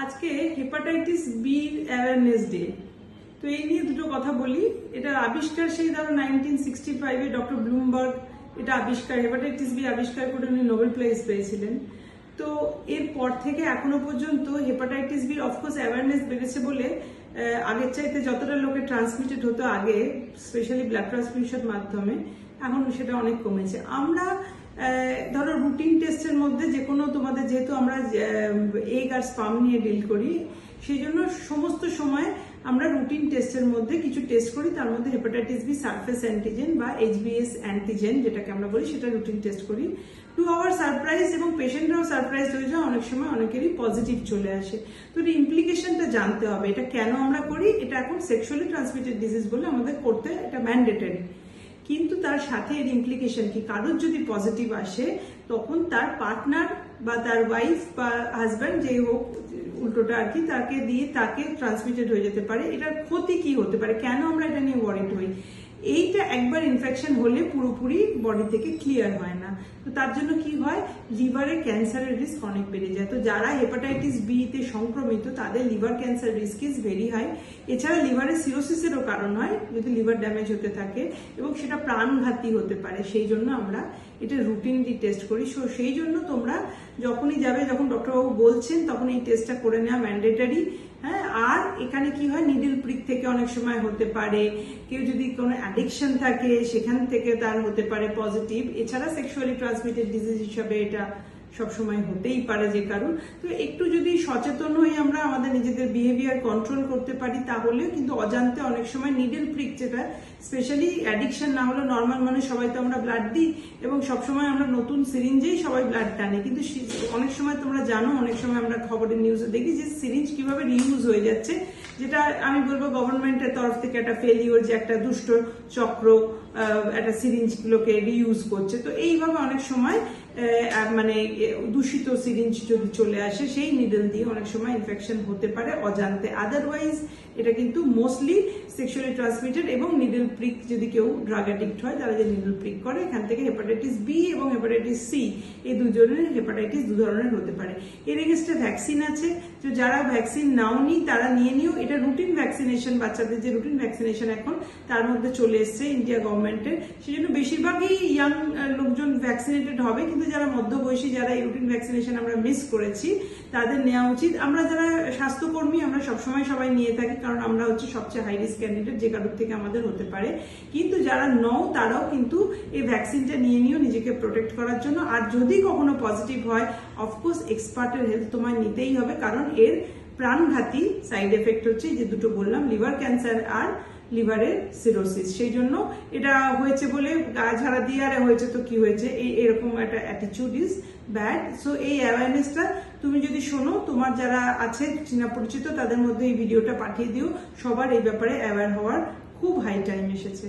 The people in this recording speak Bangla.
আজকে হেপাটাইটিস বি অ্যাওয়ারনেস ডে। তো এই নিয়ে দুটো কথা বলি। এটা আবিষ্কার সেই ধরো 1965-এ ডক্টর ব্লুমবার্গ এটা আবিষ্কার, হেপাটাইটিস বি আবিষ্কার করে উনি নোবেল প্রাইজ পেয়েছিলেন। তো এরপর থেকে এখনো পর্যন্ত হেপাটাইটিস বির অফকোর্স অ্যাওয়ারনেস বেড়েছে বলে আগের চাইতে যতটা লোকের ট্রান্সমিটেড হতো আগে, স্পেশালি ব্লাড ট্রান্সমিশন মাধ্যমে, এখন সেটা অনেক কমেছে। আমরা ধরো রুটিন টেস্টের মধ্যে যে কোনো তোমাদের, যেহেতু আমরা এগ আর স্পার্ম নিয়ে ডিল করি, সেই জন্য সমস্ত সময় আমরা রুটিন টেস্টের মধ্যে কিছু টেস্ট করি। তার মধ্যে হেপাটাইটিস বি সারফেস অ্যান্টিজেন বা HbS অ্যান্টিজেন যেটাকে আমরা বলি, সেটা রুটিন টেস্ট করি। টু আওয়ার সারপ্রাইজ, এবং পেশেন্টরাও সারপ্রাইজ হয়ে যায়, অনেক সময় অনেকেরই পজিটিভ চলে আসে। তো এর ইমপ্লিকেশনটা জানতে হবে, এটা কেন আমরা করি। এটা এখন সেক্সুয়ালি ট্রান্সমিটেড ডিজিজ বলে আমাদের করতে এটা ম্যান্ডেটরি। কিন্তু তার সাথে এর ইমপ্লিকেশন কি, কারোর যদি পজিটিভ আসে তখন তার পার্টনার বা তার ওয়াইফ বা হাজব্যান্ড, যেই হোক উল্টোটা আর কি, তাকে দিয়ে তাকে ট্রান্সমিটেড হয়ে যেতে পারে। এটার ক্ষতি কি হতে পারে, কেন আমরা এটা নিয়ে ওয়ারিড হই। এইটা একবার ইনফেকশন হলে পুরোপুরি বডি থেকে ক্লিয়ার হয় না। তো তার জন্য কি হয়, লিভারে ক্যান্সারের রিস্ক অনেক বেড়ে যায়। তো যারা হেপাটাইটিস বি তে সংক্রমিত তাদের liver cancer risk is very high. এছাড়া লিভারে সিরোসিসেরও কারণ হয় যদি লিভার ড্যামেজ হতে থাকে, এবং সেটা প্রাণঘাতী হতে পারে। সেই জন্য আমরা এটা রুটিনলি টেস্ট করি। সো সেই জন্য তোমরা যখনই যাবে, যখন ডক্টরবাবু বলছেন, তখন এই টেস্টটা করে নেওয়া ম্যান্ডেটারি। হ্যাঁ, আর এখানে কি হয়, নিডল প্রিক থেকে অনেক সময় হতে পারে, কেউ যদি কোনো অ্যাডিকশন থাকে সেখান থেকে তার হতে পারে পজিটিভ। এছাড়া সেক্সুয়ালি ট্রান্সমিটেড ডিজিজ হিসাবে এটা সবসময় হতেই পারে যে কারণ। তো একটু যদি সচেতন হয়ে আমরা আমাদের নিজেদের বিহেভিয়ার কন্ট্রোল করতে পারি, তাহলেও কিন্তু অজান্তে অনেক সময় নিডল প্রিক, যেটা স্পেশালি অ্যাডিকশন না হলে নর্মাল মানুষ সবাই তো আমরা ব্লাড দিই, এবং সবসময় আমরা নতুন সিরিঞ্জেই সবাই ব্লাড টানি। কিন্তু অনেক সময় তোমরা জানো, অনেক সময় আমরা খবরের নিউজে দেখি যে সিরিঞ্জ কিভাবে রিইউজ হয়ে যাচ্ছে, যেটা আমি বলবো গভর্নমেন্টের তরফ থেকে একটা ফেলিওর, যে একটা দুষ্ট চক্র একটা সিরিঞ্জগুলোকে রিইউজ করছে। তো এইভাবে অনেক সময় মানে দূষিত সিরিঞ্জ যদি চলে আসে, সেই নিডল দিয়ে অনেক সময় ইনফেকশন হতে পারে অজান্তে। আদারওয়াইজ এটা কিন্তু মোস্টলি সেক্সুয়ালি ট্রান্সমিটেড, এবং নিডল প্রিক যদি কেউ ড্রাগ অ্যাডিক্ট হয়, তারা যে নিডল প্রিক করে, এখান থেকে হেপাটাইটিস বি এবং হেপাটাইটিস সি, এই দুজনের হেপাটাইটিস দু ধরনের হতে পারে। এর এগেইনস্টে ভ্যাকসিন আছে, তো যারা ভ্যাকসিন নাওনি তারা নিয়ে নিও। এটা রুটিন ভ্যাকসিনেশন, বাচ্চাদের যে রুটিন ভ্যাকসিনেশন এখন তার মধ্যে চলে এসছে ইন্ডিয়া গভর্নমেন্টের। সেই জন্য বেশিরভাগই ইয়াং লোকজন ভ্যাকসিনেটেড হবে, কিন্তু যারা মধ্যবয়সী, যারা এই রুটিন ভ্যাকসিনেশন আমরা মিস করেছি, তাদের নেওয়া উচিত। আমরা যারা স্বাস্থ্যকর্মী, আমরা সবসময় সবাই নিয়ে থাকি, কারণ আমরা হচ্ছে সবচেয়ে হাই রিস্ক ক্যান্ডিডেট, যে কারোর থেকে আমাদের হতে পারে। কিন্তু যারা নও তারাও কিন্তু এই ভ্যাকসিনটা নিয়ে নিও নিজেকে প্রোটেক্ট করার জন্য। আর যদি কখনো পজিটিভ হয়, অফকোর্স এক্সপার্টের হেল্প তোমায় নিতেই হবে, কারণ এর প্রাণঘাতী সাইড এফেক্ট হচ্ছে যে দুটো বললাম, লিভার ক্যান্সার আর লিভারের সিরোসিস। সেই জন্য এটা হয়েছে বলে গা ঝাড়া দিয়ে আর হয়েছে তো কি হয়েছে, এরকম একটা অ্যাটিটিউড ইজ ব্যাড। সো এই অ্যাওয়ারনেসটা তুমি যদি শোনো, তোমার যারা আছে চেনা পরিচিত, তাদের মধ্যে এই ভিডিওটা পাঠিয়ে দিও। সবার এই ব্যাপারে অ্যাওয়ার হওয়ার খুব হাই টাইম এসেছে।